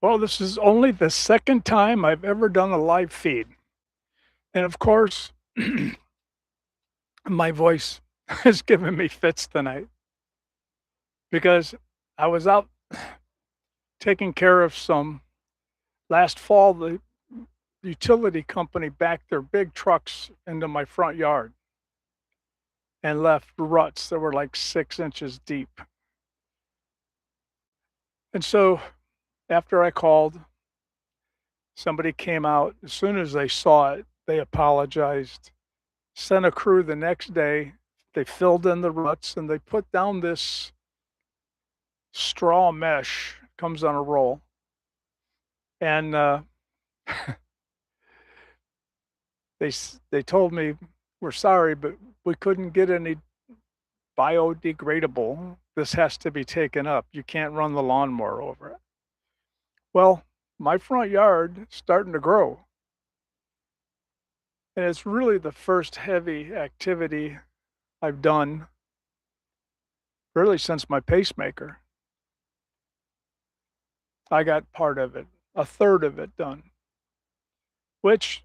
Well, this is only the second time I've ever done a live feed. And of course, my voice is giving me fits tonight because I was out taking care of some last fall. The utility company backed their big trucks into my front yard and left ruts that were like 6 inches deep. And so after I called, somebody came out. As soon as they saw it, they apologized, sent a crew the next day. They filled in the ruts and they put down this straw mesh, comes on a roll. And they told me, "We're sorry, but we couldn't get any biodegradable. This has to be taken up. You can't run the lawnmower over it." Well, my front yard is starting to grow, and it's really the first heavy activity I've done really since my pacemaker. I got part of it, a third of it done, which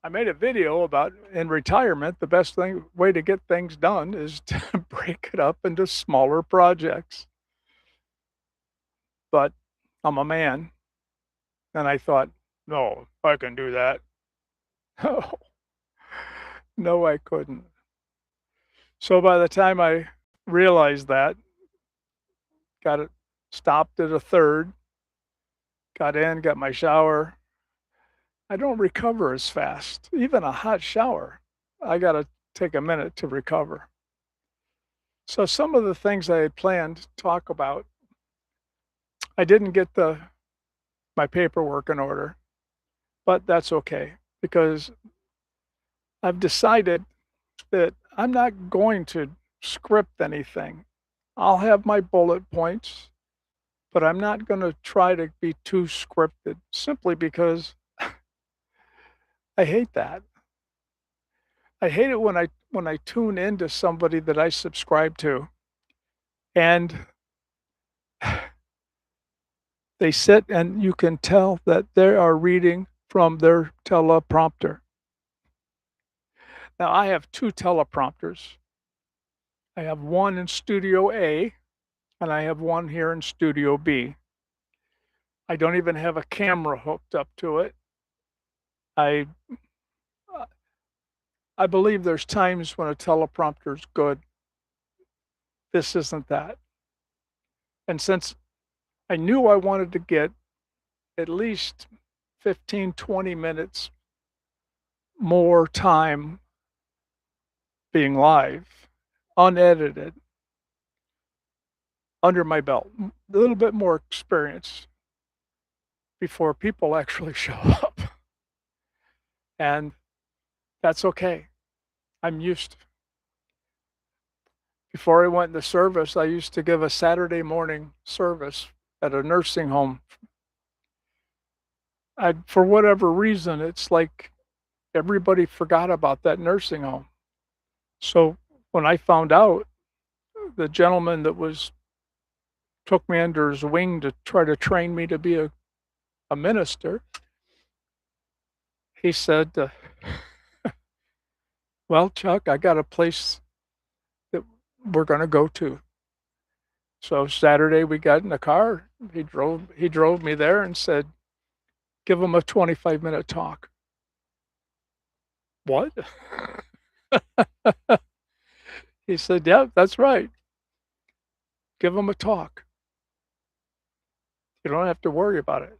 I made a video about in retirement. The best way to get things done is to break it up into smaller projects. But I'm a man, and I thought, no, I can do that. No, no, I couldn't. So by the time I realized that, got it stopped at a third, got in, got my shower. I don't recover as fast. Even a hot shower, I got to take a minute to recover. So some of the things I had planned to talk about, I didn't get my paperwork in order, but that's okay because I've decided that I'm not going to script anything. I'll have my bullet points, but I'm not going to try to be too scripted simply because I hate that. I hate it when I tune into somebody that I subscribe to and they sit and you can tell that they are reading from their teleprompter. Now, I have 2 teleprompters. I have one in Studio A, and I have one here in Studio B. I don't even have a camera hooked up to it. I uh, I believe there's times when a teleprompter is good. This isn't that. And since I knew I wanted to get at least 15, 20 minutes more time being live, unedited, under my belt, a little bit more experience before people actually show up. And that's okay. I'm used to. Before I went into service, I used to give a Saturday morning service at a nursing home. For whatever reason, it's like everybody forgot about that nursing home. So when I found out, the gentleman that was took me under his wing to try to train me to be a minister, he said, "Well, Chuck, I got a place that we're going to go to." So Saturday we got in the car. He drove me there and said, "Give him a 25-minute talk." What? He said, "Yeah, that's right. Give him a talk. You don't have to worry about it.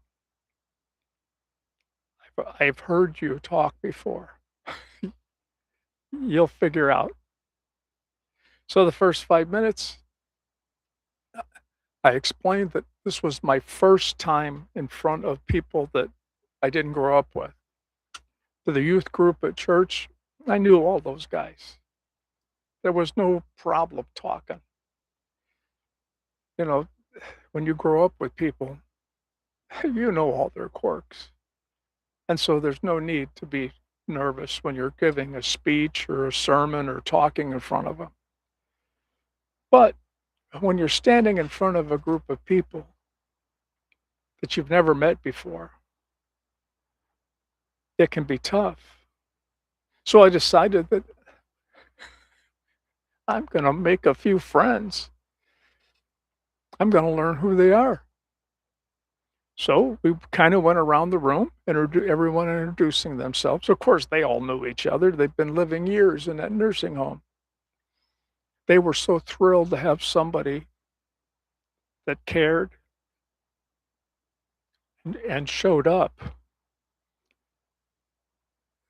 I've heard you talk before. You'll figure out." So the first 5 minutes, I explained that this was my first time in front of people that I didn't grow up with. To the youth group at church, I knew all those guys. There was no problem talking. You know, when you grow up with people, you know all their quirks. And so there's no need to be nervous when you're giving a speech or a sermon or talking in front of them. But when you're standing in front of a group of people that you've never met before, it can be tough. So I decided that I'm gonna make a few friends. I'm gonna learn who they are. So we kinda went around the room, everyone introducing themselves. Of course, they all knew each other. They've been living years in that nursing home. They were so thrilled to have somebody that cared and showed up.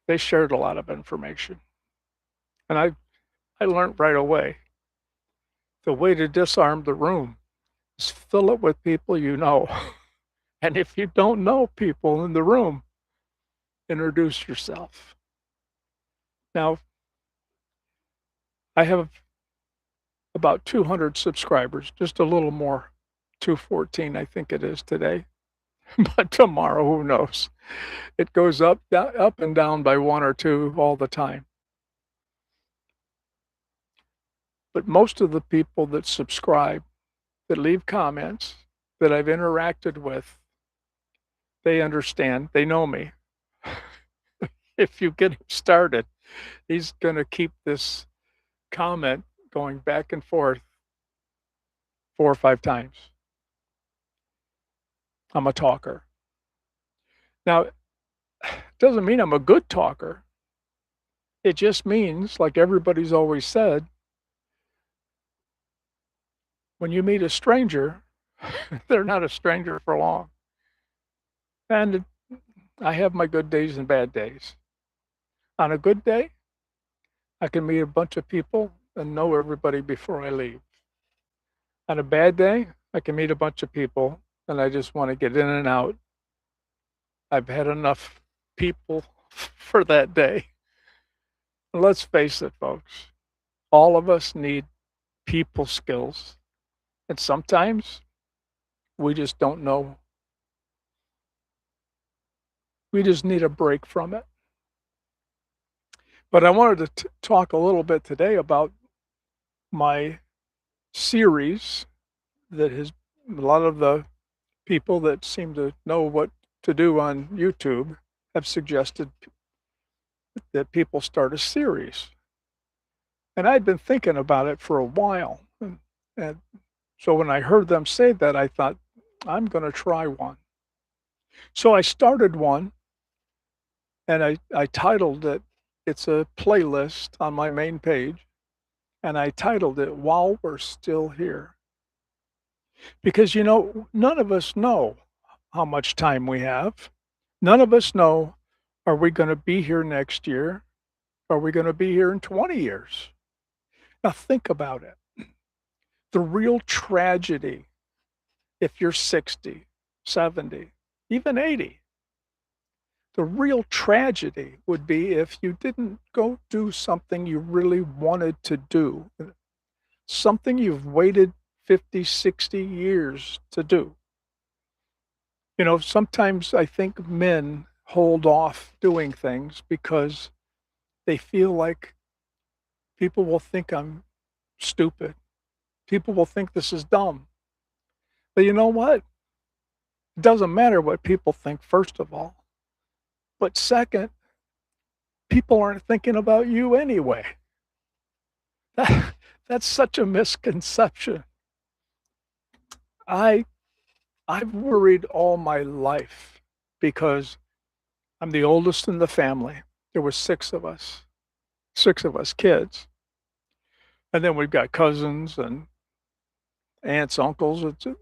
They shared a lot of information, and I learned right away, the way to disarm the room is fill it with people you know. And if you don't know people in the room, introduce yourself. Now, I have about 200 subscribers, just a little more, 214, I think it is today. But tomorrow, who knows? It goes up and down by 1 or 2 all the time. But most of the people that subscribe, that leave comments, that I've interacted with, they understand, they know me. If you get him started, he's gonna keep this comment going back and forth 4 or 5 times. I'm a talker. Now, it doesn't mean I'm a good talker. It just means, like everybody's always said, when you meet a stranger, they're not a stranger for long. And I have my good days and bad days. On a good day, I can meet a bunch of people and know everybody before I leave. On a bad day, I can meet a bunch of people and I just want to get in and out. I've had enough people for that day. Let's face it, folks. All of us need people skills. And sometimes we just don't know. We just need a break from it. But I wanted to talk a little bit today about my series that has a lot of the people that seem to know what to do on YouTube have suggested that people start a series. And I'd been thinking about it for a while. And so when I heard them say that, I thought, I'm going to try one. So I started one and I titled it, it's a playlist on my main page, and I titled it While We're Still Here. Because, none of us know how much time we have. None of us know, are we going to be here next year? Are we going to be here in 20 years? Now, think about it. The real tragedy, if you're 60, 70, even 80, the real tragedy would be if you didn't go do something you really wanted to do, something you've waited 50, 60 years to do. Sometimes I think men hold off doing things because they feel like people will think I'm stupid. People will think this is dumb. But you know what? It doesn't matter what people think, first of all. But second, people aren't thinking about you anyway. That's such a misconception. I I've worried all my life because I'm the oldest in the family. There were 6 of us kids. And then we've got cousins and aunts, uncles. It's a,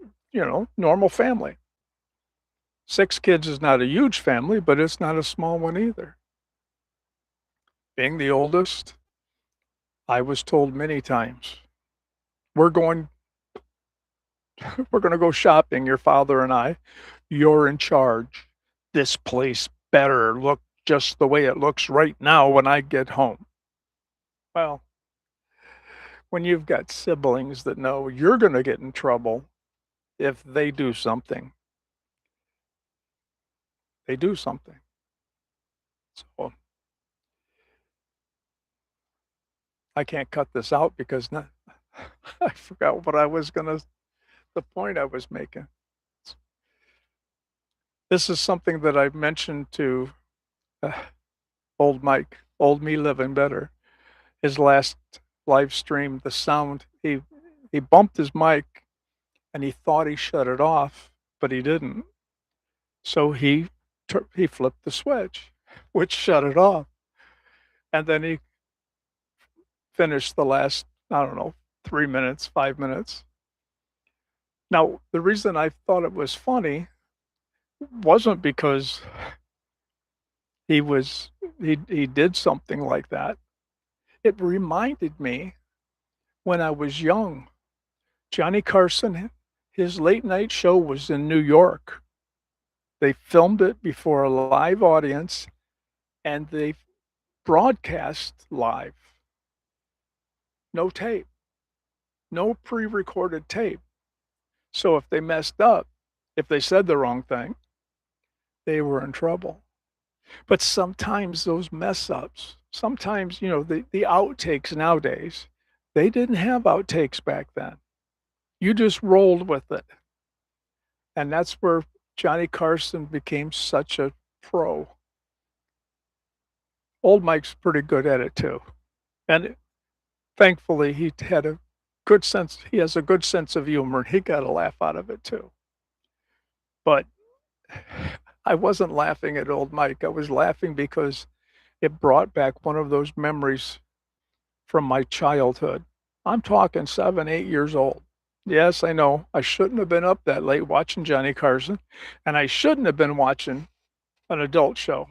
normal family. 6 kids is not a huge family, but it's not a small one either. Being the oldest, I was told many times, we're going we're going to go shopping, your father and I. You're in charge. This place better look just the way it looks right now when I get home. Well, when you've got siblings that know you're going to get in trouble if they do something, they do something. So I can't cut this out because I forgot what I was going to, the point I was making. This is something that I've mentioned to, uh, old Mike, old me living better. His last live stream, the sound, he bumped his mic and he thought he shut it off, but he didn't. So he flipped the switch, which shut it off, and then he finished the last, I don't know, 3 minutes, 5 minutes. Now, the reason I thought it was funny wasn't because he was he did something like that. It reminded me when I was young, Johnny Carson, his late night show was in New York. They filmed it before a live audience, and they broadcast live. No tape, no pre-recorded tape. So if they messed up, if they said the wrong thing, they were in trouble. But sometimes those mess ups, sometimes, the outtakes nowadays, they didn't have outtakes back then. You just rolled with it. And that's where Johnny Carson became such a pro. Old Mike's pretty good at it too. And thankfully he has a good sense of humor. He got a laugh out of it too. But I wasn't laughing at old Mike. I was laughing because it brought back one of those memories from my childhood. I'm talking 7, 8 years old. Yes, I know. I shouldn't have been up that late watching Johnny Carson, and I shouldn't have been watching an adult show,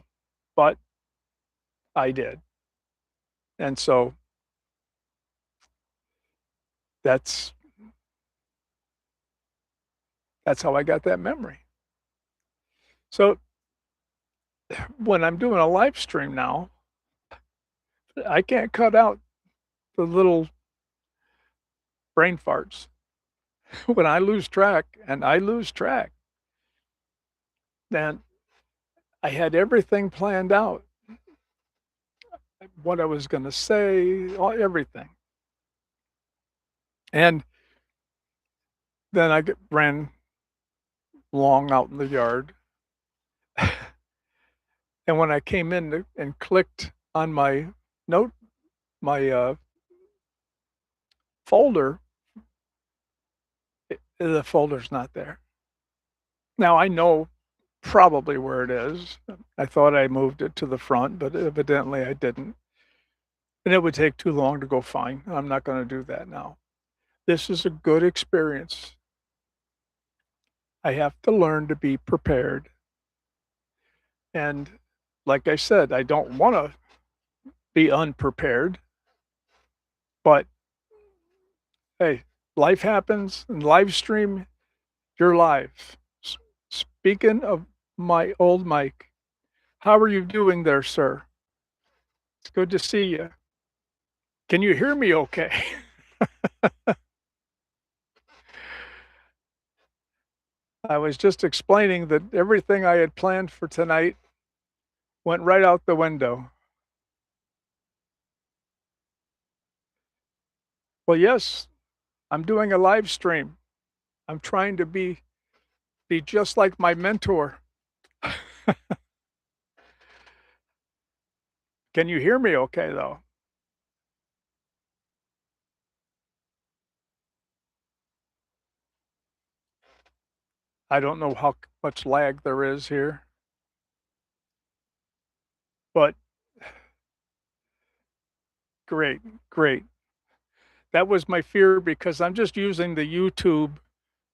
but I did. And so that's that's how I got that memory. So when I'm doing a live stream now, I can't cut out the little brain farts. When I lose track, and I lose track, then I had everything planned out, what I was gonna say, everything. And then ran long out in the yard. And when I came in and clicked on note my, folder, the folder's not there. Now I know probably where it is. I thought I moved it to the front, but evidently I didn't. And it would take too long to go find. I'm not gonna do that now. This is a good experience. I have to learn to be prepared. And like I said, I don't wanna be unprepared, but hey, life happens and live stream, you're live. Speaking of my old Mike, how are you doing there, sir? It's good to see you. Can you hear me okay? I was just explaining that everything I had planned for tonight went right out the window. Well, yes, I'm doing a live stream. I'm trying to be just like my mentor. Can you hear me okay though? I don't know how much lag there is here, but great, great. That was my fear because I'm just using the YouTube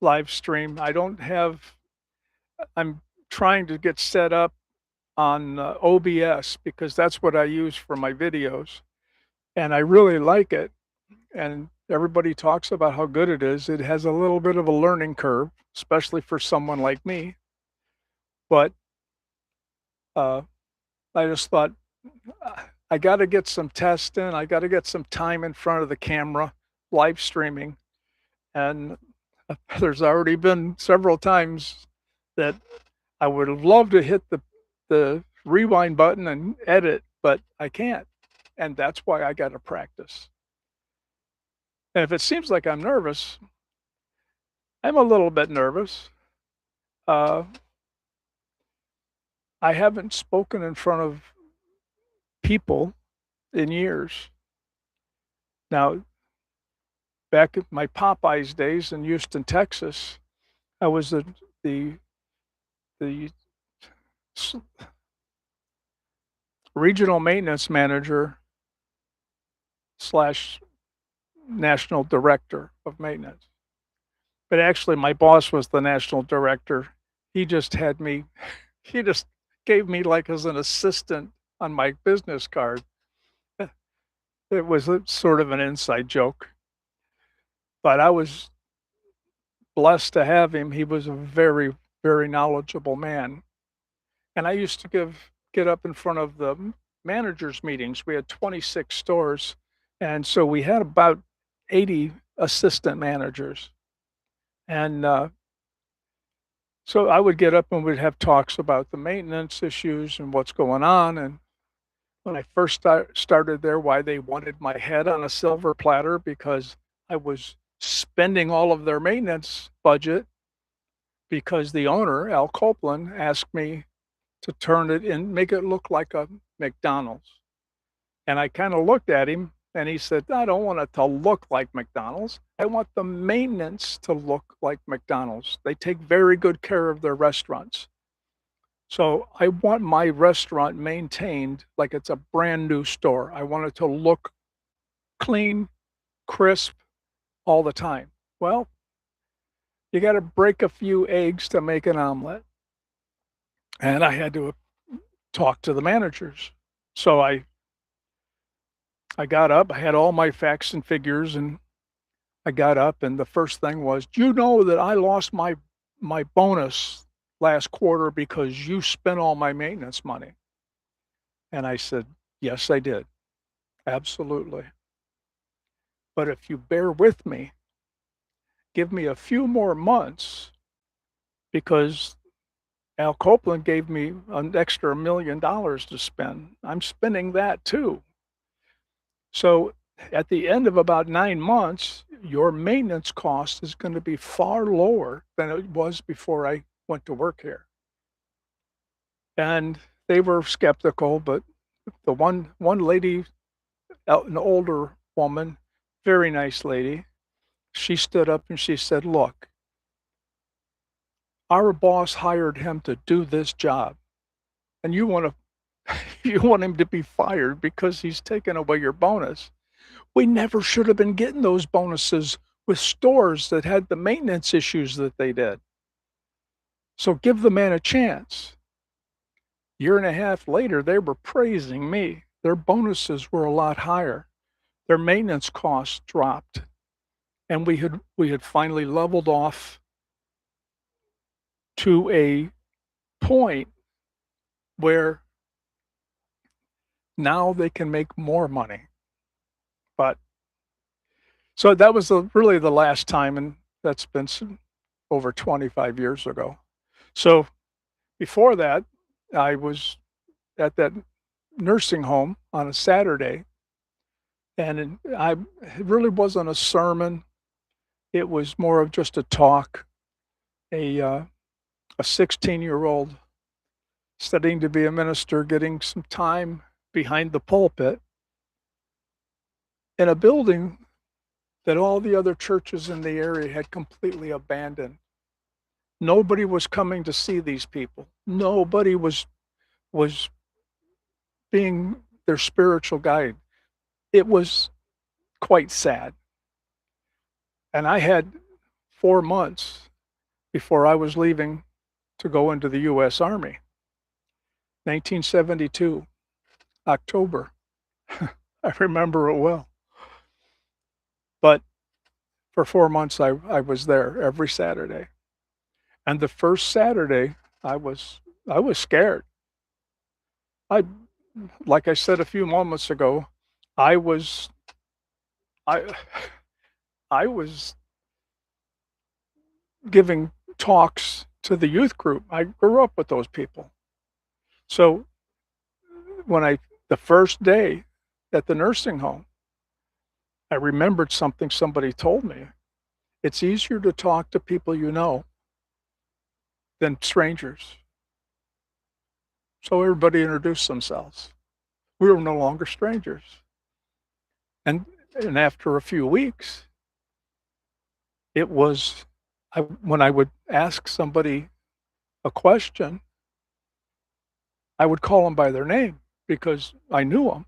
live stream. I'm trying to get set up on OBS because that's what I use for my videos. And I really like it. And everybody talks about how good it is. It has a little bit of a learning curve, especially for someone like me. But uh, I just thought, I got to get some tests in. I got to get some time in front of the camera, live streaming. And there's already been several times that I would have loved to hit the rewind button and edit, but I can't. And that's why I got to practice. And if it seems like I'm nervous, I'm a little bit nervous. Uh, I haven't spoken in front of people in years. Now, back at my Popeyes days in Houston, Texas, I was the the s regional maintenance manager slash national director of maintenance. But actually, my boss was the national director. He just had me he just gave me, like, as an assistant on my business card. Eh, it was a sort of an inside joke, but I was blessed to have him. He was a very, very knowledgeable man, and I used to get up in front of the managers meetings. We had 26 stores, and so we had about 80 assistant managers, and, so I would get up and we'd have talks about the maintenance issues and what's going on, and when I first started there, why they wanted my head on a silver platter because I was spending all of their maintenance budget because the owner, Al Copeland, asked me to turn it and make it look like a McDonald's. And I kinda looked at him and he said, "I don't want it to look like McDonald's. I want the maintenance to look like McDonald's. They take very good care of their restaurants. So I want my restaurant maintained like it's a brand new store. I want it to look clean, crisp all the time." Well, you gotta break a few eggs to make an omelet, and I had to talk to the managers. So I got up, I had all my facts and figures, and I got up, and the first thing was, "Do you know that I lost my bonus last quarter because you spent all my maintenance money?" And I said, "Yes, I did. Absolutely. But if you bear with me, give me a few more months because Al Copeland gave me an extra $1,000,000 to spend. I'm spending that too. So at the end of about 9 months, your maintenance cost is gonna be far lower than it was before I went to work here." And they were skeptical, but the one lady, an older woman, very nice lady, she stood up and she said, "Look, our boss hired him to do this job, and you wanna you want him to be fired because he's taken away your bonus. We never should have been getting those bonuses with stores that had the maintenance issues that they did. So give the man a chance." Year and a half later, they were praising me. Their bonuses were a lot higher. Their maintenance costs dropped, and we had finally leveled off to a point where now they can make more money. But so that was really the last time, and that's been over 25 years ago. So before that, I was at that nursing home on a Saturday, and it really wasn't a sermon. It was more of just a talk. A 16-year-old studying to be a minister, getting some time behind the pulpit in a building that all the other churches in the area had completely abandoned. Nobody was coming to see these people. Nobody was being their spiritual guide. It was quite sad. And I had 4 months before I was leaving to go into the US Army. 1972, October. I remember it well. But for 4 months, I was there every Saturday. And the first Saturday, I was scared. I like I said a few moments ago, I was I I was giving talks to the youth group. I grew up with those people. So when I the first day at the nursing home, I remembered something somebody told me. It's easier to talk to people you know than strangers. So everybody introduced themselves. We were no longer strangers. And and after a few weeks, it was when I would ask somebody a question, I would call them by their name because I knew them.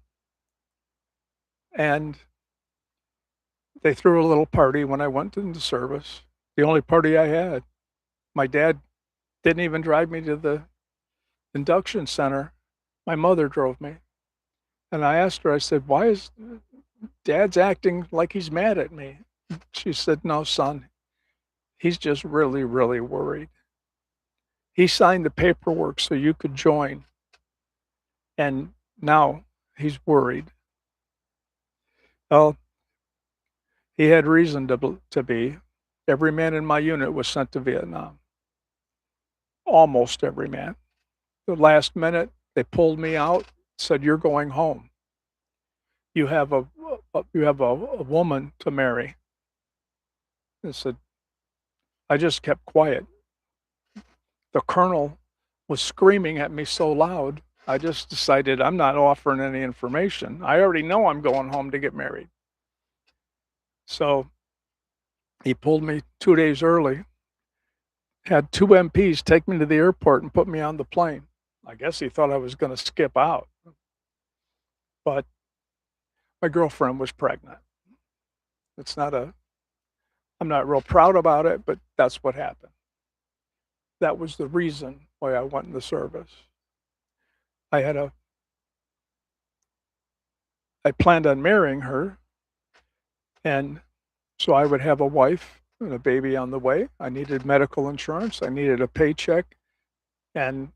And they threw a little party when I went into service, the only party I had. My dad didn't even drive me to the induction center. My mother drove me. And I asked her, I said, "Why is Dad's acting like he's mad at me?" She said, "No, son, he's just really, really worried. He signed the paperwork so you could join, and now he's worried." Well, he had reason to be. Every man in my unit was sent to Vietnam. Almost every man. The last minute, they pulled me out, said, "You're going home. You have a woman to marry." I said, I just kept quiet. The colonel was screaming at me so loud, I just decided I'm not offering any information. I already know I'm going home to get married. So he pulled me 2 days early, had 2 MPs take me to the airport and put me on the plane. I guess he thought I was gonna skip out, but my girlfriend was pregnant. It's not a I'm not real proud about it, but that's what happened. That was the reason why I went in the service. I had a I planned on marrying her, and so I would have a wife and a baby on the way. I needed medical insurance, I needed a paycheck, and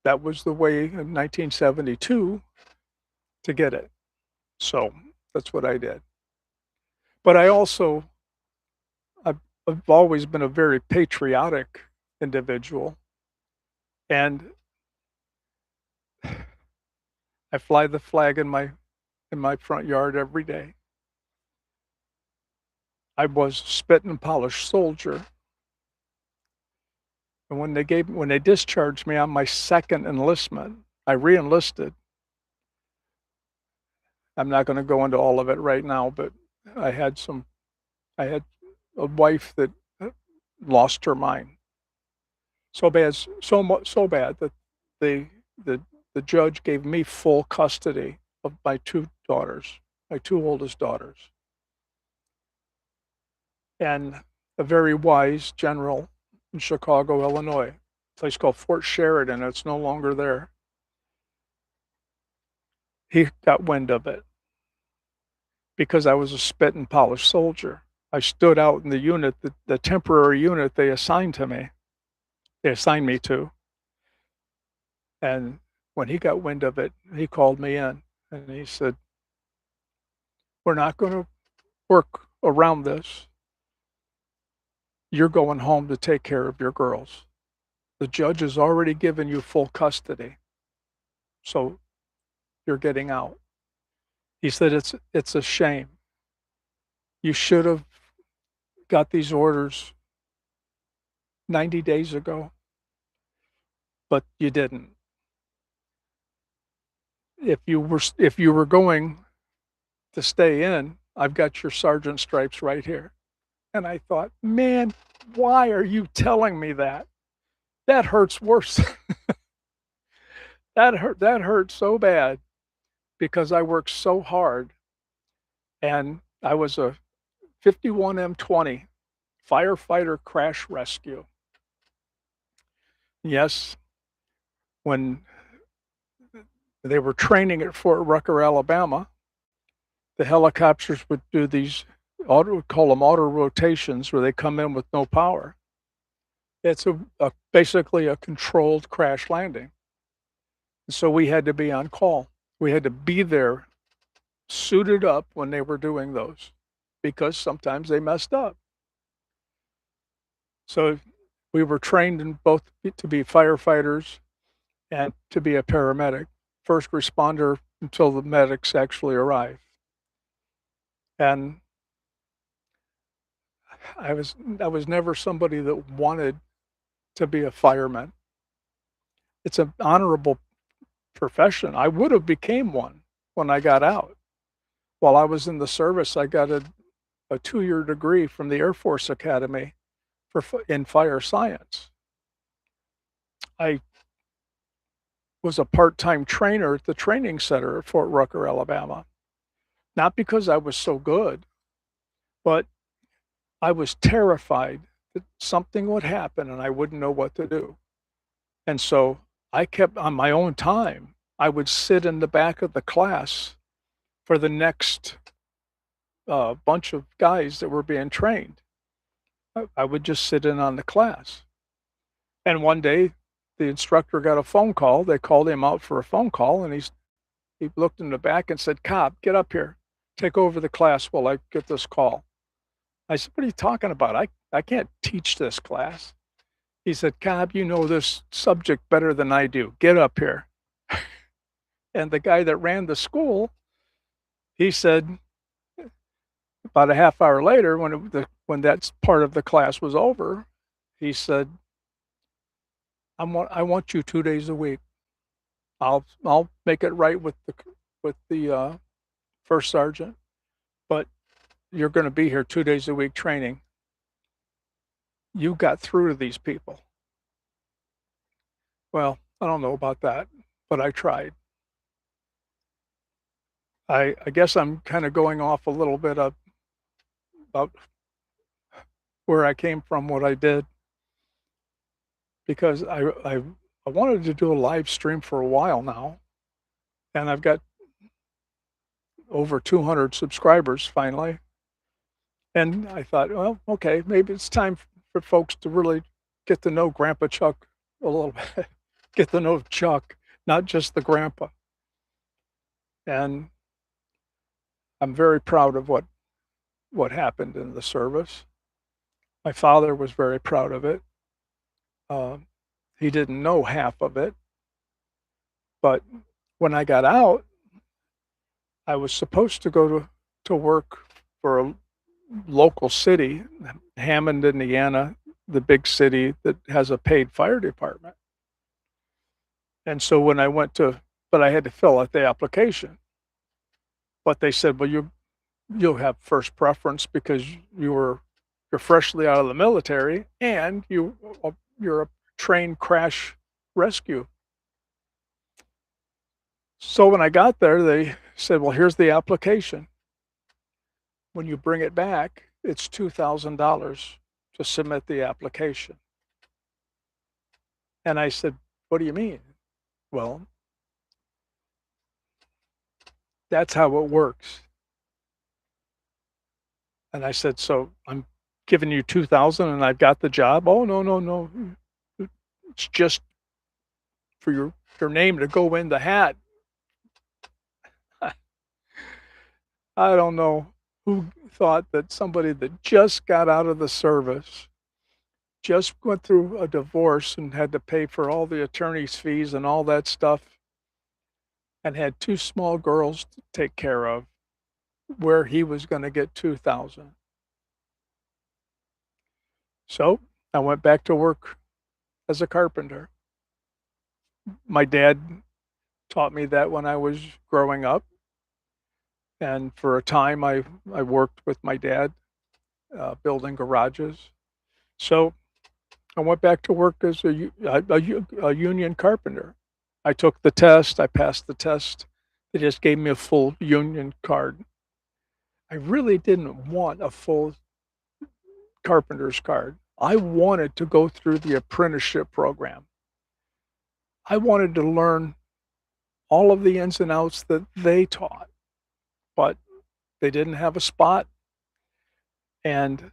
that was the way in 1972 to get it. So, that's what I did. But I've always been a very patriotic individual, and I fly the flag in my front yard every day. I was spit and polish soldier, and when they discharged me on my 2nd enlistment, I re-enlisted. I'm not gonna go into all of it right now, but I had some I had a wife that, lost her mind. So bad that the the the judge gave me full custody of my 2 daughters, my 2 oldest daughters. And a very wise general in Chicago, Illinois, a place called Fort Sheridan, it's no longer there. He got wind of it because I was a spit and polish soldier. I stood out in the unit, the temporary unit they assigned me to, and when he got wind of it, he called me in and he said, "We're not gonna work around this. You're going home to take care of your girls. The judge has already given you full custody, so you're getting out." He said, "It's a shame. You should have got these orders 90 days ago, but you didn't. If you were going to stay in, I've got your sergeant stripes right here." And I thought, "Man, why are you telling me that? That hurts worse." That hurt so bad because I worked so hard, and I was a 51 M20 firefighter crash rescue. Yes, when they were training at Fort Rucker, Alabama, the helicopters would do these we call them auto rotations where they come in with no power. It's basically a controlled crash landing. So we had to be on call. We had to be there suited up when they were doing those because sometimes they messed up. So we were trained in both to be firefighters and to be a paramedic, first responder until the medics actually arrive. And I was never somebody that wanted to be a fireman. It's an honorable profession. I would have became one when I got out. While I was in the service, I got a 2-year degree from the Air Force Academy in fire science. I was a part-time trainer at the training center at Fort Rucker, Alabama. Not because I was so good, but I was terrified that something would happen and I wouldn't know what to do. And so I kept on my own time, I would sit in the back of the class for the next bunch of guys that were being trained. I would just sit in on the class. And one day, the instructor got a phone call. They called him out for a phone call, and he looked in the back and said, "Cobb, get up here. Take over the class while I get this call." I said, "What are you talking about? I can't teach this class." He said, "Cobb, you know this subject better than I do. Get up here." And the guy that ran the school, he said, about a half hour later, when that part of the class was over, he said, I want you 2 days a week. I'll make it right with the first sergeant, but you're gonna be here 2 days a week training. You got through to these people." Well, I don't know about that, but I tried. I guess I'm kinda going off a little bit of about where I came from, what I did, because I wanted to do a live stream for a while now, and I've got over 200 subscribers finally. And I thought, well, okay, maybe it's time for folks to really get to know Grandpa Chuck a little bit, get to know Chuck, not just the grandpa. And I'm very proud of what happened in the service. My father was very proud of it. Um, he didn't know half of it, but when I got out, I was supposed to go to work for a local city, Hammond, Indiana, the big city that has a paid fire department. And so when I went to but I had to fill out the application. But they said, "Well, you'll have first preference because you're freshly out of the military and you're a trained crash rescue." So when I got there, they said, "Well, here's the application. When you bring it back, it's $2,000 to submit the application." And I said, "What do you mean?" "Well, that's how it works." And I said, "So I'm giving you 2,000 and I've got the job?" "Oh, no, no, no. It's just for your name to go in the hat." I don't know who thought that somebody that just got out of the service, just went through a divorce and had to pay for all the attorney's fees and all that stuff, and had 2 small girls to take care of, where he was gonna get 2,000. So, I went back to work as a carpenter. My dad taught me that when I was growing up, and for a time, I worked with my dad, building garages. So, I went back to work as a union carpenter. I took the test, I passed the test. They just gave me a full union card. I really didn't want a full carpenter's card. I wanted to go through the apprenticeship program. I wanted to learn all of the ins and outs that they taught, but they didn't have a spot, and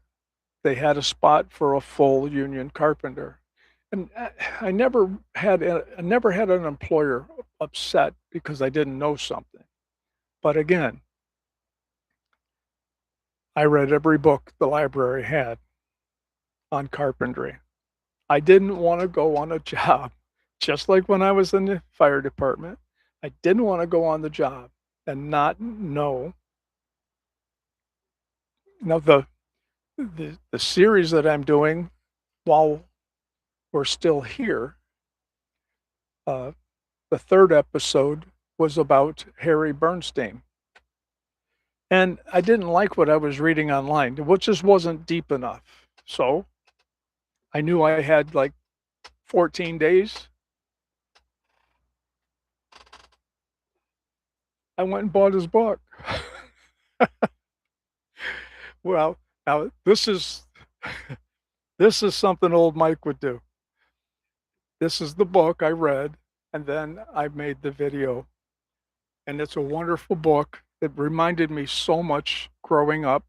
they had a spot for a full union carpenter. And I never had an employer upset because I didn't know something. But again, I read every book the library had on carpentry. I didn't wanna go on a job, just like when I was in the fire department. I didn't wanna go on the job and not know. Now the series that I'm doing while we're still here, uh, the 3rd episode was about Harry Bernstein. And I didn't like what I was reading online, which just wasn't deep enough. So I knew I had like 14 days. I went and bought his book. Well, now this is something old Mike would do. This is the book I read, and then I made the video. And it's a wonderful book. It reminded me so much growing up.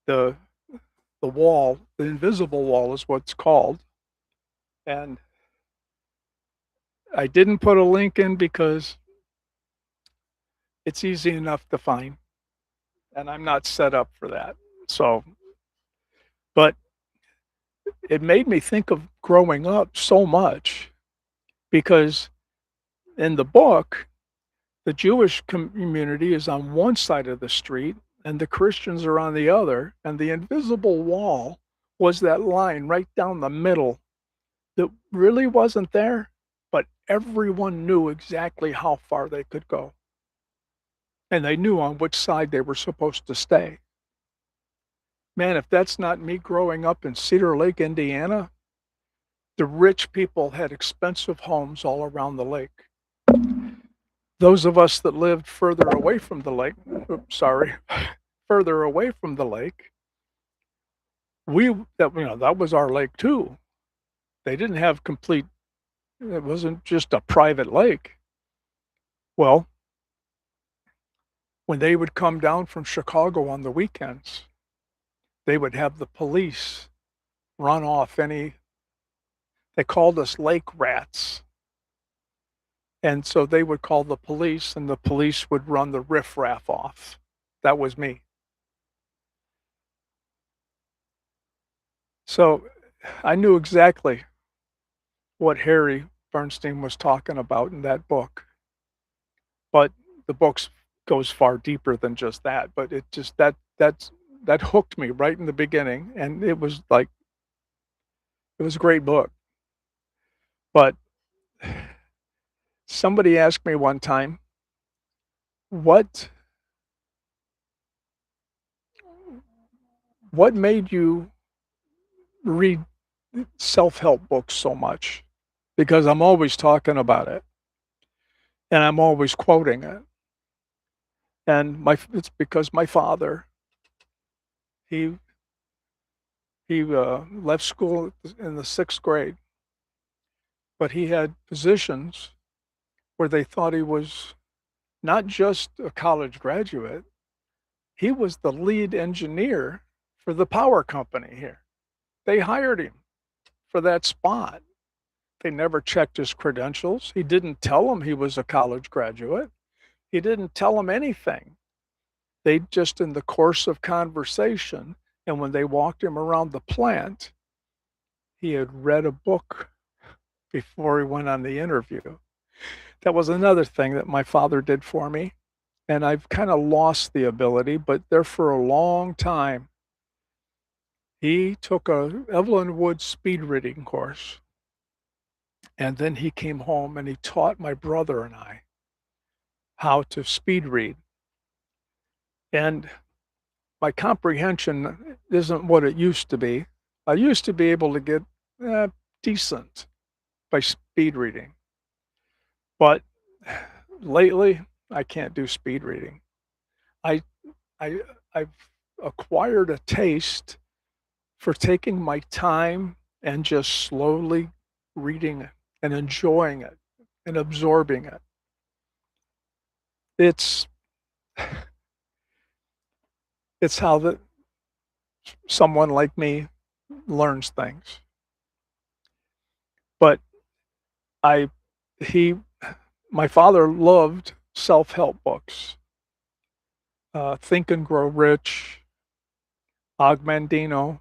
The the wall, the invisible wall is what's called. And I didn't put a link in because it's easy enough to find, and I'm not set up for that. So, but it made me think of growing up so much because in the book, the Jewish community is on one side of the street and the Christians are on the other, and the invisible wall was that line right down the middle that really wasn't there, but everyone knew exactly how far they could go. And they knew on which side they were supposed to stay. Man, if that's not me growing up in Cedar Lake, Indiana, the rich people had expensive homes all around the lake. Those of us that lived further away from the lake, oops, sorry, further away from the lake, that was our lake too. They didn't have complete, it wasn't just a private lake. Well, when they would come down from Chicago on the weekends, they would have the police run off any, they called us lake rats. And so they would call the police, and the police would run the riffraff off. That was me. So I knew exactly what Harry Bernstein was talking about in that book. But the book goes far deeper than just that. But it just that hooked me right in the beginning, and it was like it was a great book. But somebody asked me one time, what made you read self-help books so much? Because I'm always talking about it and I'm always quoting it. And it's because my father, he left school in the 6th grade, but he had positions where they thought he was not just a college graduate, he was the lead engineer for the power company here. They hired him for that spot. They never checked his credentials. He didn't tell them he was a college graduate. He didn't tell them anything. They just, in the course of conversation, and when they walked him around the plant, he had read a book before he went on the interview. That was another thing that my father did for me. And I've kind of lost the ability, but there for a long time, he took a Evelyn Wood speed reading course. And then he came home and he taught my brother and I how to speed read. And my comprehension isn't what it used to be. I used to be able to get decent by speed reading. But lately, I can't do speed reading. I, I've acquired a taste for taking my time and just slowly reading it and enjoying it and absorbing it. It's how someone like me learns things. But I he my father loved self-help books. Think and Grow Rich, Og Mandino.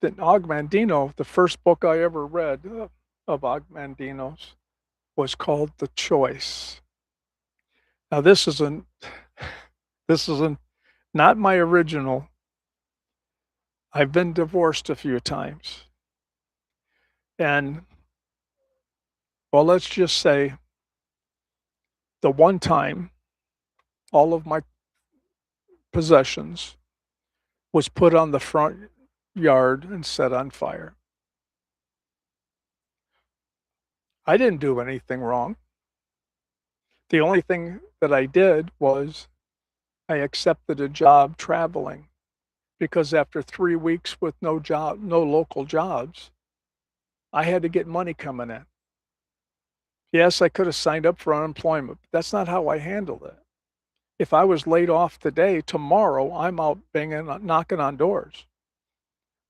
The first book I ever read of Og Mandino's was called The Choice. Now this isn't not my original. I've been divorced a few times. And Well, let's just say the one time all of my possessions was put on the front yard and set on fire. I didn't do anything wrong. The only thing that I did was I accepted a job traveling because after 3 weeks with no local jobs, I had to get money coming in. Yes, I could have signed up for unemployment, but that's not how I handled it. If I was laid off today, tomorrow I'm out banging knocking on doors.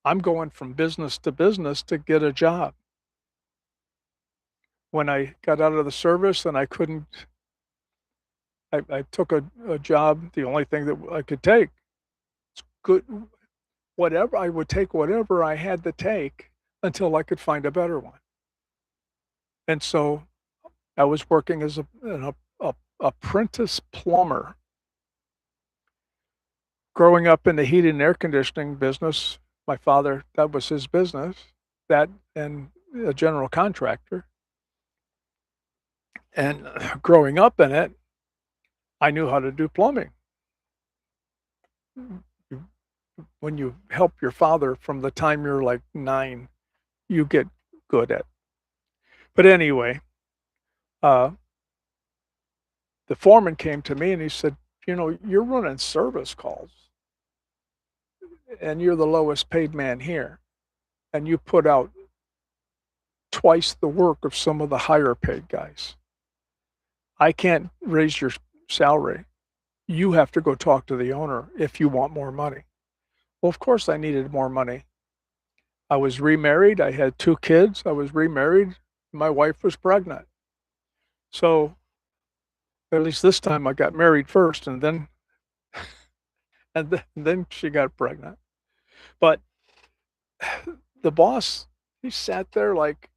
I'm going from business to business to get a job. When I got out of the service and I couldn't I took a job, the only thing that I could take. It's good whatever I would take whatever I had to take until I could find a better one. And so I was working as a apprentice plumber. Growing up in the heating and air conditioning business, my father, that was his business, that and a general contractor. And growing up in it, I knew how to do plumbing. You When you help your father from the time you're like 9, you get good at. But anyway, uh, the foreman came to me and he said, "You know, you're running service calls and you're the lowest paid man here, and you put out twice the work of some of the higher paid guys. I can't raise your salary. You have to go talk to the owner if you want more money." Well, of course I needed more money. I was remarried. I had 2 kids. I was remarried. My wife was pregnant. So, at least this time I got married first and then she got pregnant. But the boss, he sat there like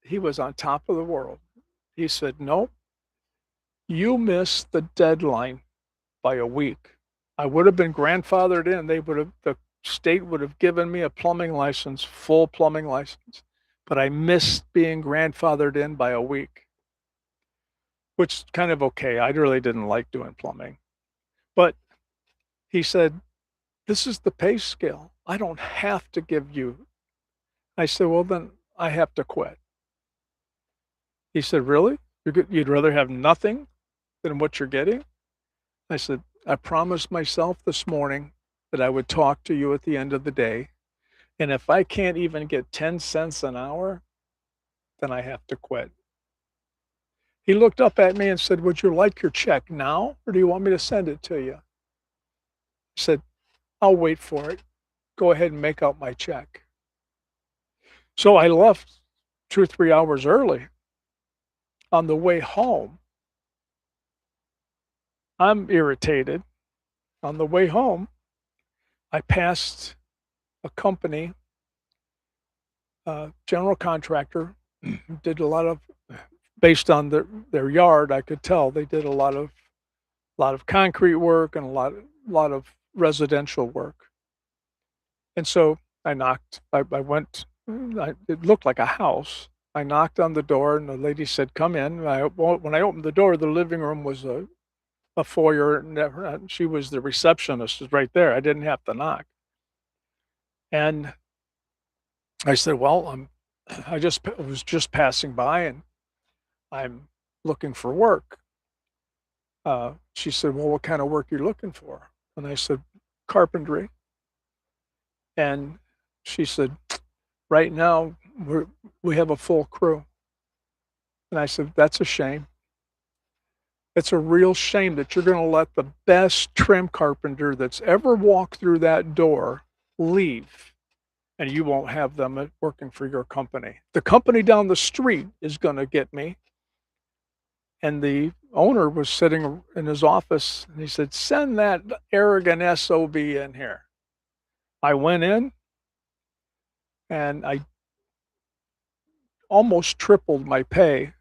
he was on top of the world. He said, "Nope, you missed the deadline by a week. I would have been grandfathered in. The state would have given me a plumbing license, full plumbing license, but I missed being grandfathered in by a week," which is kind of okay. I really didn't like doing plumbing. But he said, "This is the pay scale. I don't have to give you." I said, "Well, then I have to quit." He said, "Really? You'd rather have nothing than what you're getting?" I said, "I promised myself this morning that I would talk to you at the end of the day, and if I can't even get 10 cents an hour, then I have to quit." He looked up at me and said, "Would you like your check now, or do you want me to send it to you?" I said, "I'll wait for it. Go ahead and make out my check." So I left 2 or 3 hours early. On the way home, I'm irritated. On the way home, I passed a company, general contractor, did a lot of based on their yard, I could tell they did a lot of concrete work and a lot of residential work. And so I knocked. I went. It looked like a house. I knocked on the door, and the lady said, "Come in." When I opened the door, the living room was a foyer, and she was the receptionist, was right there. I didn't have to knock. And I said, "Well, was just passing by, and I'm looking for work." She said, "Well, what kind of work are you looking for?" And I said, "Carpentry." And she said, "Right now, we have a full crew." And I said, "That's a shame. It's a real shame that you're gonna let the best trim carpenter that's ever walked through that door leave, and you won't have them working for your company. The company down the street is gonna get me." And the owner was sitting in his office, and he said, "Send that arrogant SOB in here." I went in, and I almost tripled my pay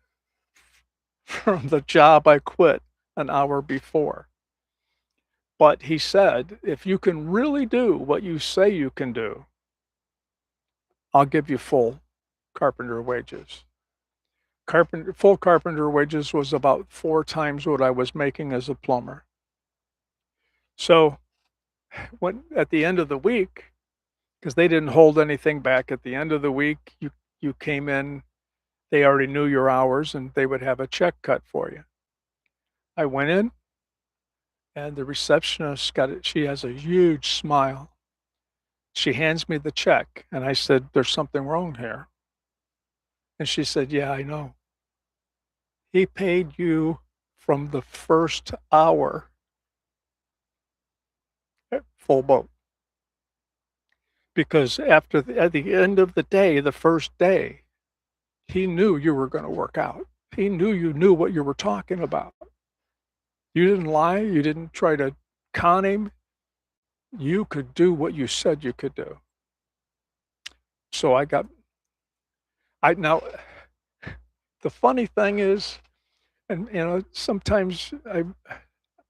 from the job I quit an hour before. But he said, "If you can really do what you say you can do, I'll give you full carpenter wages." full carpenter wages was about 4 times what I was making as a plumber. So, when at the end of the week, because they didn't hold anything back at the end of the week, you came in, they already knew your hours, and they would have a check cut for you. I went in, and the receptionist got it she has a huge smile. She hands me the check, and I said, "There's something wrong here." And she said, "Yeah, I know. He paid you from the first hour at full boat, because at the end of the day, the first day, he knew you were gonna work out. He knew you knew what you were talking about. You didn't lie, you didn't try to con him. You could do what you said you could do." So I now the funny thing is, and, sometimes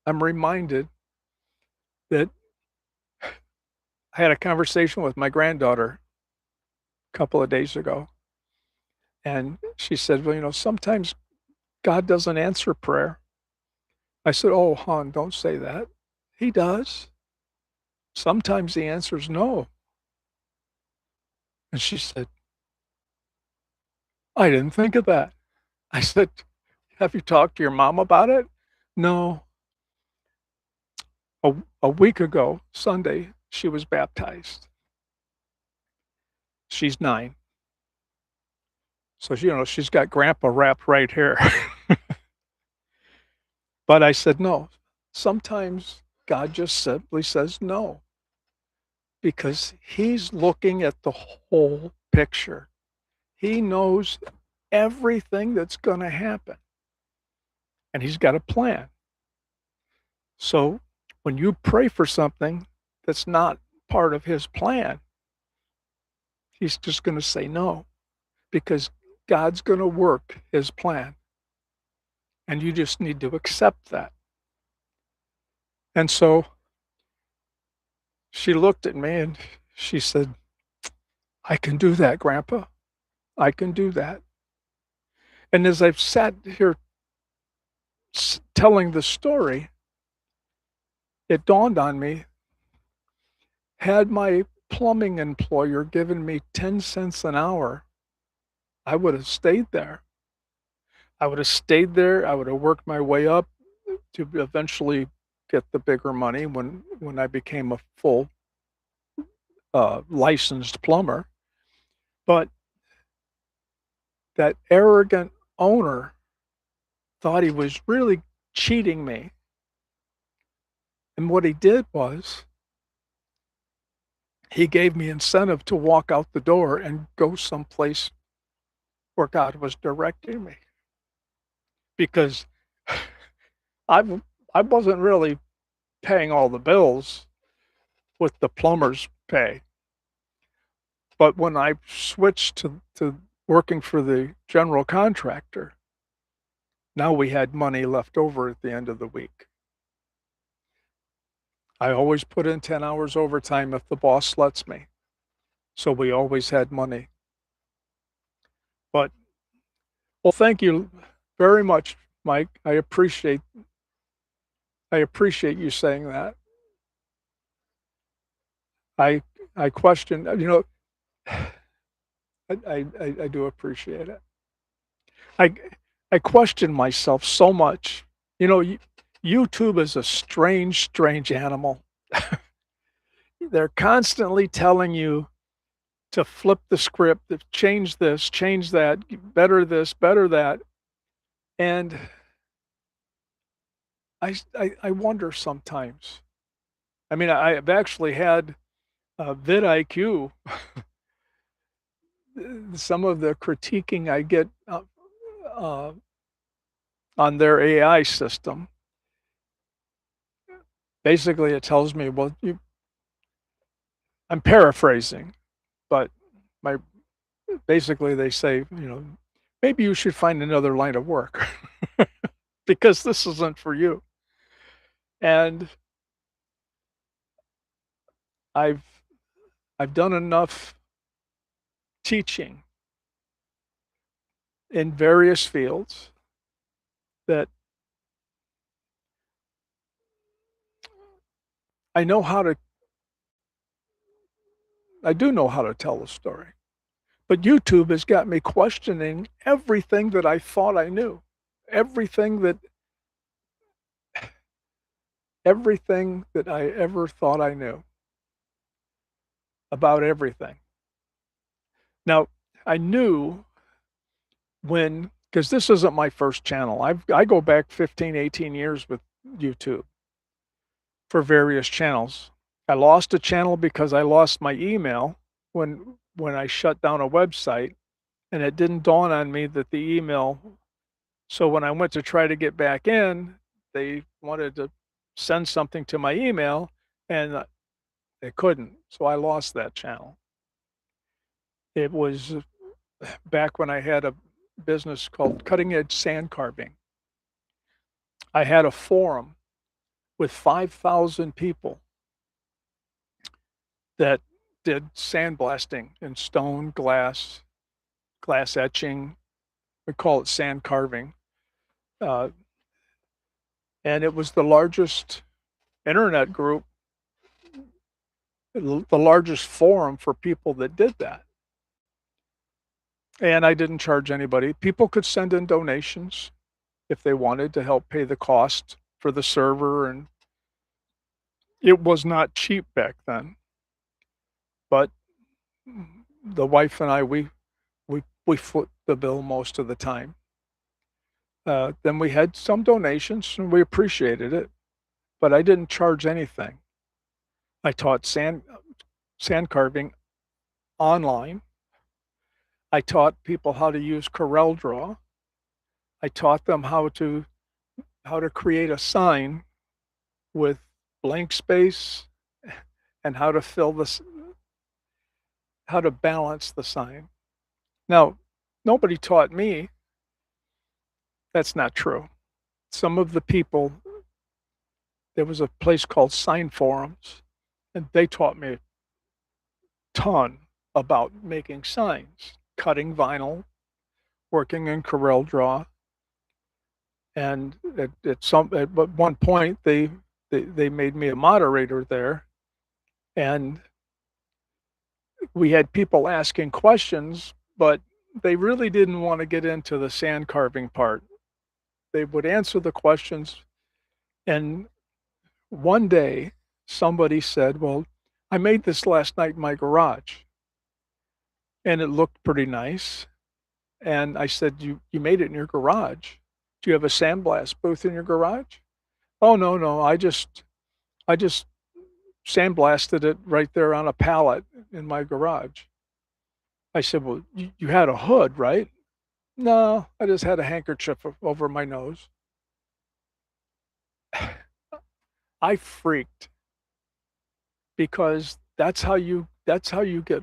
I'm reminded that I had a conversation with my granddaughter a couple of days ago, and she said, "Well, sometimes God doesn't answer prayer." I said, "Oh, hon, don't say that. He does. Sometimes the answer is no." And she said, "I didn't think of that." I said, "Have you talked to your mom about it?" "No." A week ago, Sunday, she was baptized. She's 9. So, she's got grandpa wrapped right here. But I said, "No, sometimes God just simply says no, because he's looking at the whole picture. He knows everything that's gonna happen, and he's got a plan. So, when you pray for something that's not part of his plan, he's just gonna say no, because God's gonna work his plan, and you just need to accept that." And so she looked at me and she said, "I can do that, grandpa. I can do that." And as I've sat here telling the story, it dawned on me, had my plumbing employer given me 10 cents an hour, I would have stayed there. I would have stayed there. I would have worked my way up to eventually get the bigger money when I became a full licensed plumber. But that arrogant owner thought he was really cheating me. And what he did was he gave me incentive to walk out the door and go someplace where God was directing me, because I w I wasn't really paying all the bills with the plumber's pay, but when I switched to working for the general contractor, now we had money left over at the end of the week. I always put in 10 hours overtime if the boss lets me, so we always had money. But well, thank you very much, Mike. I appreciate you saying that. I I question, I do appreciate it. I I question myself so much. YouTube is a strange, strange animal. They're constantly telling you to flip the script, to change this, change that, better this, better that, and I wonder sometimes. I mean, I've actually had, vidIQ, some of the critiquing I get, uh, on their AI system. Basically, it tells me, well, I'm paraphrasing, but my basically they say, maybe you should find another line of work because this isn't for you. And I've I've done enough teaching in various fields that I know how to I do know how to tell a story. But YouTube has got me questioning everything that I thought I knew. Everything that everything that I ever thought I knew about everything. Now, I knew when because this isn't my first channel. I go back 15, 18 years with YouTube for various channels. I lost a channel because I lost my email when I shut down a website, and it didn't dawn on me that the email so when I went to try to get back in, they wanted to send something to my email, and they couldn't, so I lost that channel. It was back when I had a business called Cutting Edge Sand Carving. I had a forum with 5,000 people that did sandblasting in stone, glass etching. We call it sand carving. Uh, and it was the largest internet group, the largest forum for people that did that. And I didn't charge anybody. People could send in donations if they wanted to help pay the cost for the server, and it was not cheap back then. But the wife and I, we foot the bill most of the time. Then we had some donations, and we appreciated it, but I didn't charge anything. I taught sand carving online. I taught people how to use CorelDRAW. I taught them how to create a sign with blank space and how to fill this, how to balance the sign. Now, nobody taught me. That's not true. Some of the people, there was a place called Sign Forums, and they taught me a ton about making signs, cutting vinyl, working in CorelDRAW. And at one point, they made me a moderator there, and we had people asking questions, but they really didn't want to get into the sand carving part. They would answer the questions, and one day somebody said, "Well, I made this last night in my garage, and it looked pretty nice." And I said, "You made it in your garage? Do you have a sandblast booth in your garage?" "Oh, no, no, I just sandblasted it right there on a pallet in my garage." I said, "Well, you had a hood, right?" "No, I just had a handkerchief over my nose." I freaked because that's how you get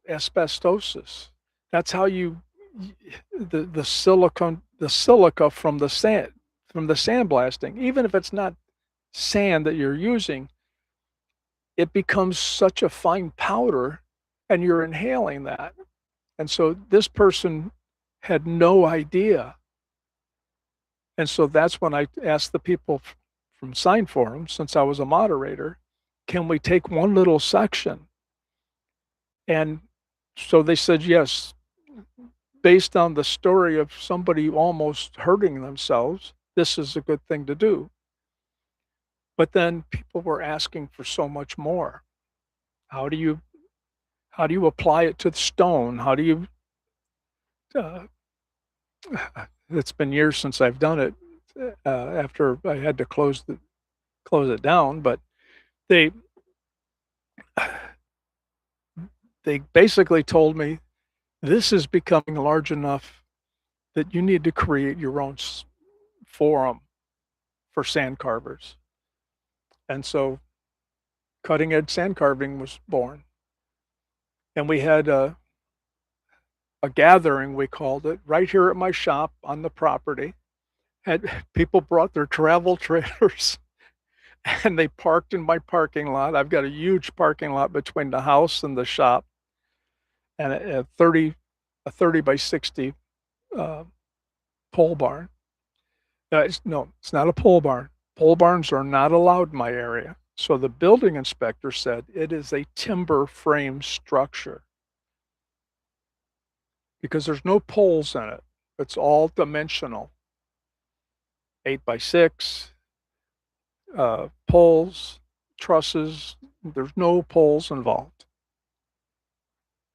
asbestosis. That's how you the silica from the sandblasting, even if it's not sand that you're using, it becomes such a fine powder and you're inhaling that. And so this person had no idea. And so that's when I asked the people from Sign Forum, since I was a moderator, can we take one little section? And so they said yes, based on the story of somebody almost hurting themselves, this is a good thing to do. But then people were asking for so much more. How do you how do you apply it to the stone? How do you uh, it's been years since I've done it after I had to close it down, but they they basically told me this is becoming large enough that you need to create your own forum for sand carvers. And so Cutting Edge Sand Carving was born. And we had a gathering, we called it, right here at my shop on the property. Had people brought their travel trailers and they parked in my parking lot. I've got a huge parking lot between the house and the shop, and a 30 by 60 uh, pole barn. No, it's not a pole barn. Pole barns are not allowed in my area. So the building inspector said it is a timber frame structure because there's no poles in it. It's all dimensional, 8 by 6 poles, trusses. There's no poles involved,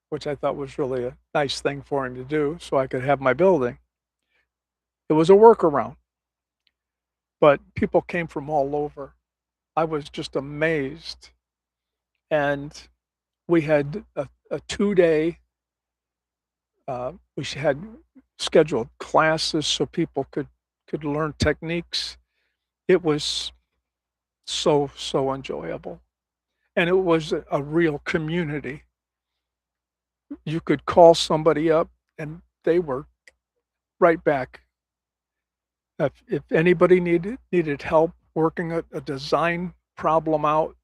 which I thought was really a nice thing for him to do so I could have my building. It was a workaround, but people came from all over. I was just amazed. And we had a 2 day, we had scheduled classes so people could learn techniques. It was so enjoyable. And it was a real community. You could call somebody up and they were right back. If anybody needed help working a design problem out,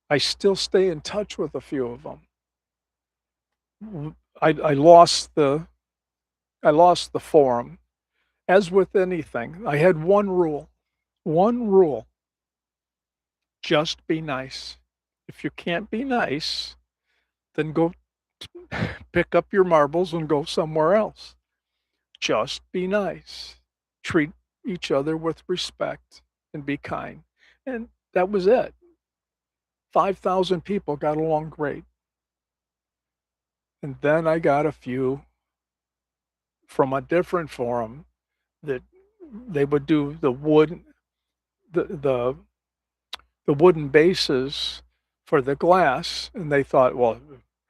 I still stay in touch with a few of them. I lost the forum. As with anything, I had one rule, just be nice. If you can't be nice, then go pick up your marbles and go somewhere else. Just be nice. Treat each other with respect and be kind. And that was it. 5,000 people got along great. And then I got a few from a different forum that they would do the the wooden bases for the glass, and they thought, well,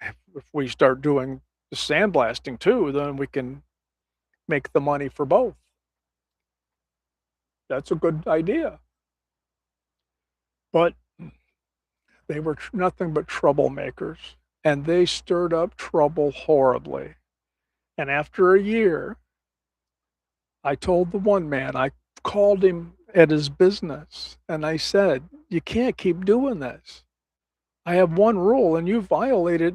if we start doing the sandblasting too, then we can make the money for both. That's a good idea. But they were nothing but troublemakers, and they stirred up trouble horribly. And after a year, I told the one man, I called him at his business, and I said, "You can't keep doing this. I have one rule, and you violate it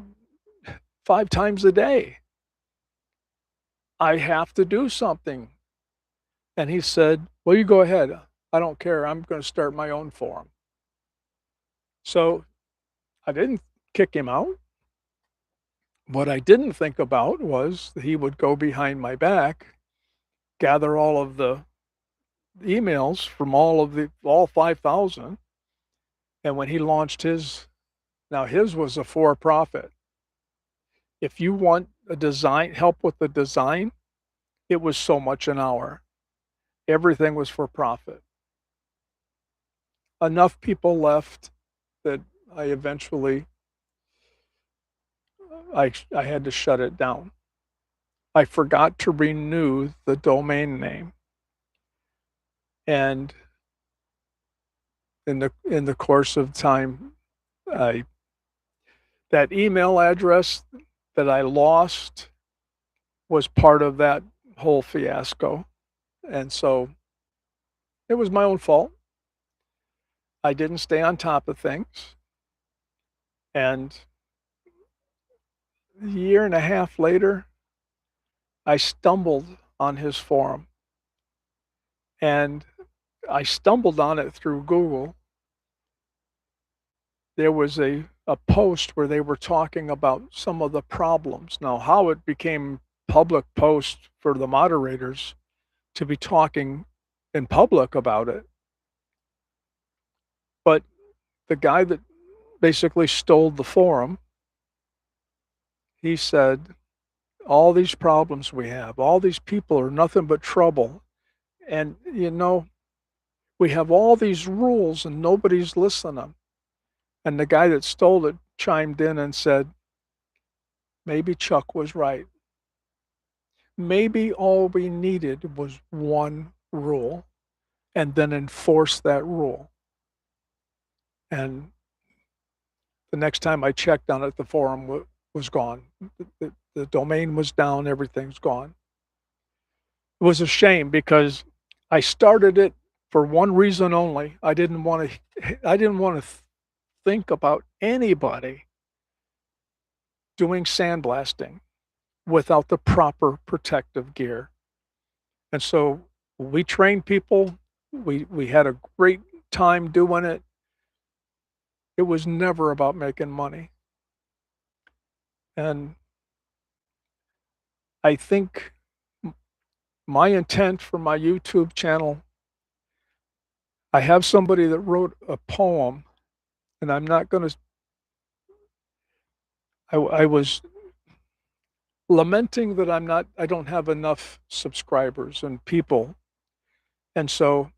5 times a day. I have to do something." And he said, "Well, you go ahead. I don't care. I'm gonna start my own forum." So, I didn't kick him out. What I didn't think about was that he would go behind my back, gather all of the emails from all 5,000, and when he launched his, now his was a for profit. If you want a design help with the design, it was so much an hour. Everything was for profit. Enough people left that I eventually I had to shut it down. I forgot to renew the domain name. And in the course of time, I that email address that I lost was part of that whole fiasco. And so it was my own fault. I didn't stay on top of things. And a year and a half later, I stumbled on his forum. And I stumbled on it through Google. There was a post where they were talking about some of the problems. Now, how it became public post for the moderators to be talking in public about it. But the guy that basically stole the forum, he said, all these problems we have, all these people are nothing but trouble. And, we have all these rules and nobody's listening. And the guy that stole it chimed in and said, maybe Chuck was right. Maybe all we needed was one rule and then enforce that rule. And the next time I checked on it, the forum was gone. The domain was down, everything's gone. It was a shame because I started it for one reason only. I didn't want to think about anybody doing sandblasting. without the proper protective gear. And so we trained people. We had a great time doing it. It was never about making money. And I think my intent for my YouTube channel, I have somebody that wrote a poem, and I'm not going to, I was lamenting that I don't have enough subscribers and people. And so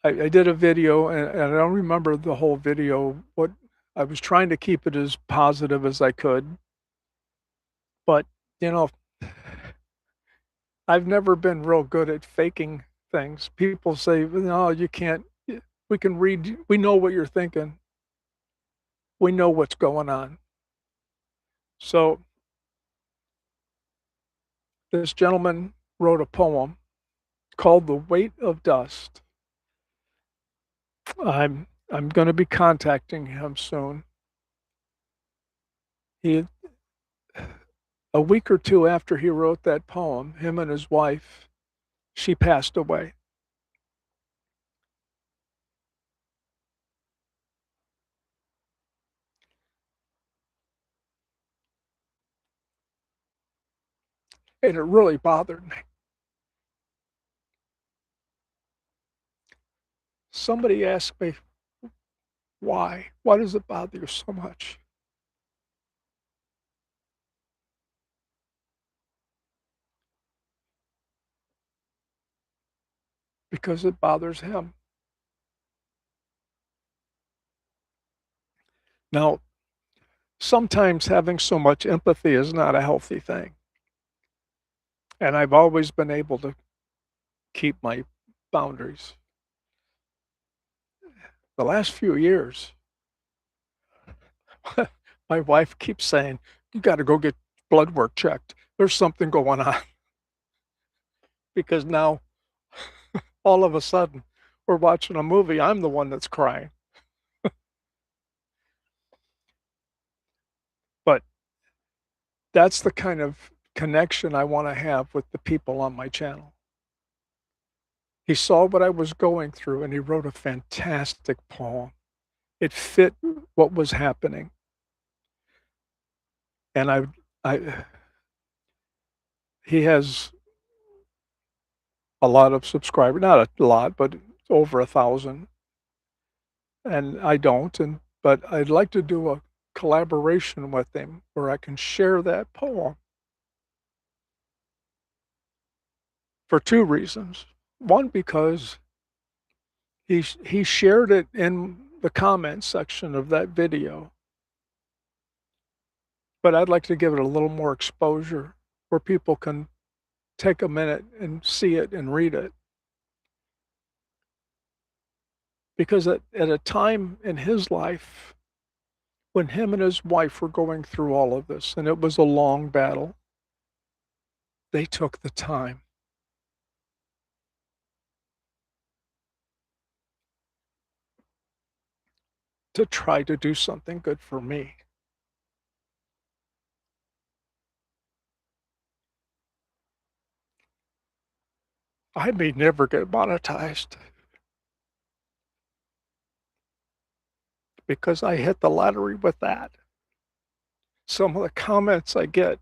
I did a video, and I don't remember the whole video. What I was trying to keep it as positive as I could, but you know, I've never been real good at faking things. People say, "No, you can't. We can read. We know what you're thinking. We know what's going on." So this gentleman wrote a poem called "The Weight of Dust." I'm going to be contacting him soon. He A week or two after he wrote that poem, him and his wife, she passed away. And it really bothered me. Somebody asked me, why? Why does it bother you so much? Because it bothers him. Now, sometimes having so much empathy is not a healthy thing. And I've always been able to keep my boundaries. The last few years, my wife keeps saying, you got to go get blood work checked. There's something going on. Because now, all of a sudden, we're watching a movie. I'm the one that's crying. But that's the kind of connection I want to have with the people on my channel. He saw what I was going through and he wrote a fantastic poem. It fit what was happening. And I he has a lot of subscribers, not a lot, but over 1,000. And I don't, but I'd like to do a collaboration with him where I can share that poem for two reasons. One, because he shared it in the comment section of that video, but I'd like to give it a little more exposure where people can take a minute and see it and read it. Because at a time in his life when him and his wife were going through all of this, and it was a long battle, they took the time to try to do something good for me. I may never get monetized because I hit the lottery with that. Some of the comments I get,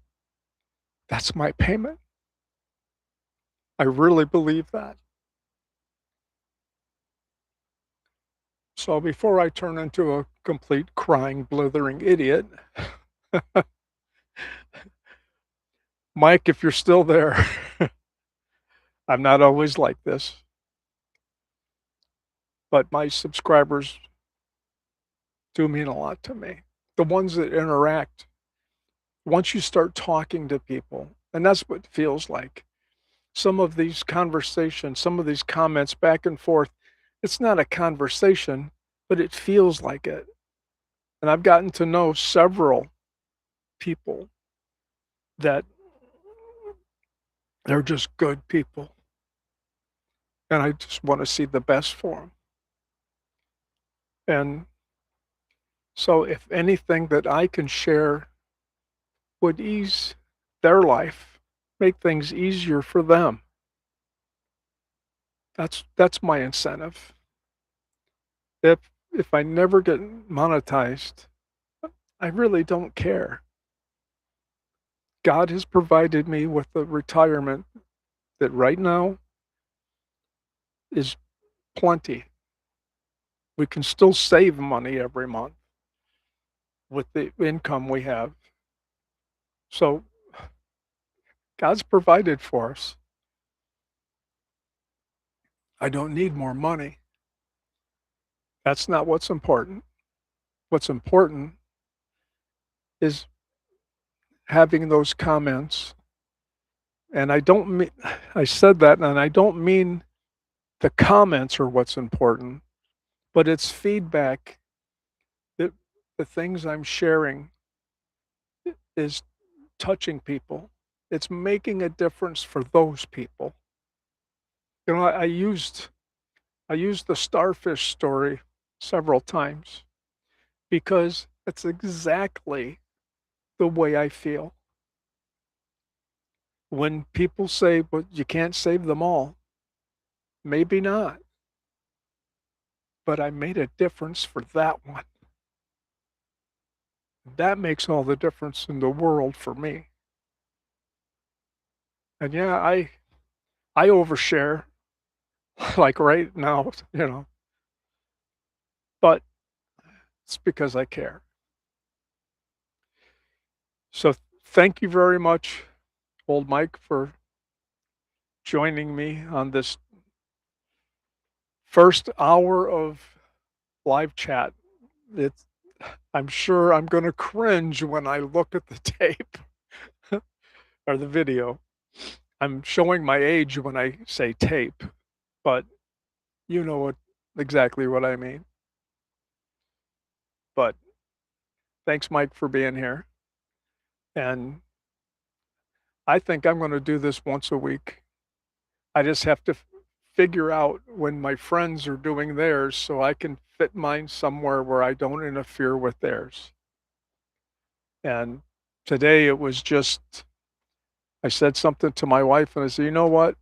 that's my payment. I really believe that. So before I turn into a complete crying, blithering idiot, Mike, if you're still there, I'm not always like this, but my subscribers do mean a lot to me. The ones that interact, once you start talking to people, and that's what it feels like. Some of these conversations, some of these comments back and forth, it's not a conversation, but it feels like it. And I've gotten to know several people that they're just good people. And I just want to see the best for them. And so if anything that I can share would ease their life, make things easier for them. That's my incentive. If I never get monetized, I really don't care. God has provided me with a retirement that right now is plenty. We can still save money every month with the income we have. So God's provided for us. I don't need more money. That's not what's important. What's important is having those comments. And I don't mean, I said that, and I don't mean the comments are what's important, but it's feedback that the things I'm sharing is touching people. It's making a difference for those people. You know, I used the starfish story several times because it's exactly the way I feel. When people say, "But you can't save them all," maybe not, but I made a difference for that one. That makes all the difference in the world for me. And yeah, I overshare like right now, but it's because I care. So thank you very much, old Mike, for joining me on this first hour of live chat. It's I'm sure I'm gonna cringe when I look at the tape or the video. I'm showing my age when I say tape, but you know exactly what I mean. But thanks, Mike, for being here. And I think I'm gonna do this once a week. I just have to figure out when my friends are doing theirs so I can fit mine somewhere where I don't interfere with theirs. And today it was just I said something to my wife and I said, "You know what?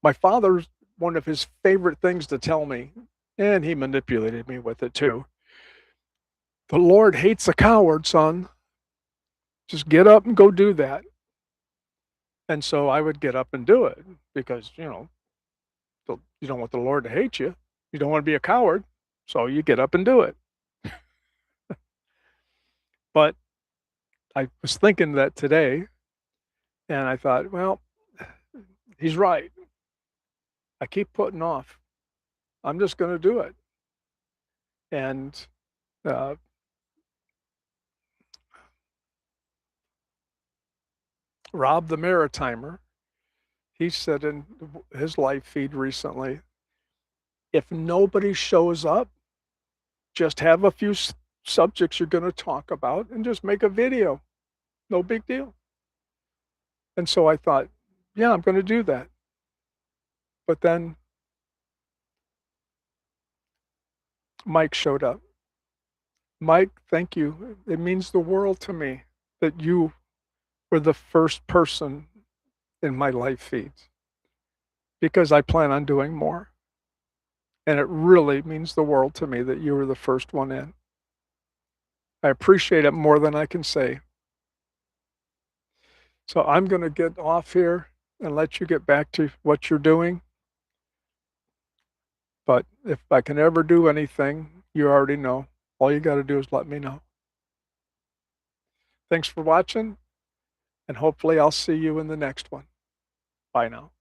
My father's one of his favorite things to tell me, and he manipulated me with it too. The Lord hates a coward, son. Just get up and go do that." And so I would get up and do it because, you don't want the Lord to hate you. You don't want to be a coward. So you get up and do it. But I was thinking that today, and I thought, well, he's right. I keep putting off. I'm just going to do it. And uh, Rob the Maritimer, he said in his live feed recently, if nobody shows up, just have a few subjects you're going to talk about and just make a video. No big deal. And so I thought, yeah, I'm going to do that. But then Mike showed up. Mike, thank you. It means the world to me that you were the first person in my live feeds because I plan on doing more. And it really means the world to me that you were the first one in. I appreciate it more than I can say. So I'm going to get off here and let you get back to what you're doing. But if I can ever do anything, you already know. All you got to do is let me know. Thanks for watching, and hopefully I'll see you in the next one. Bye now.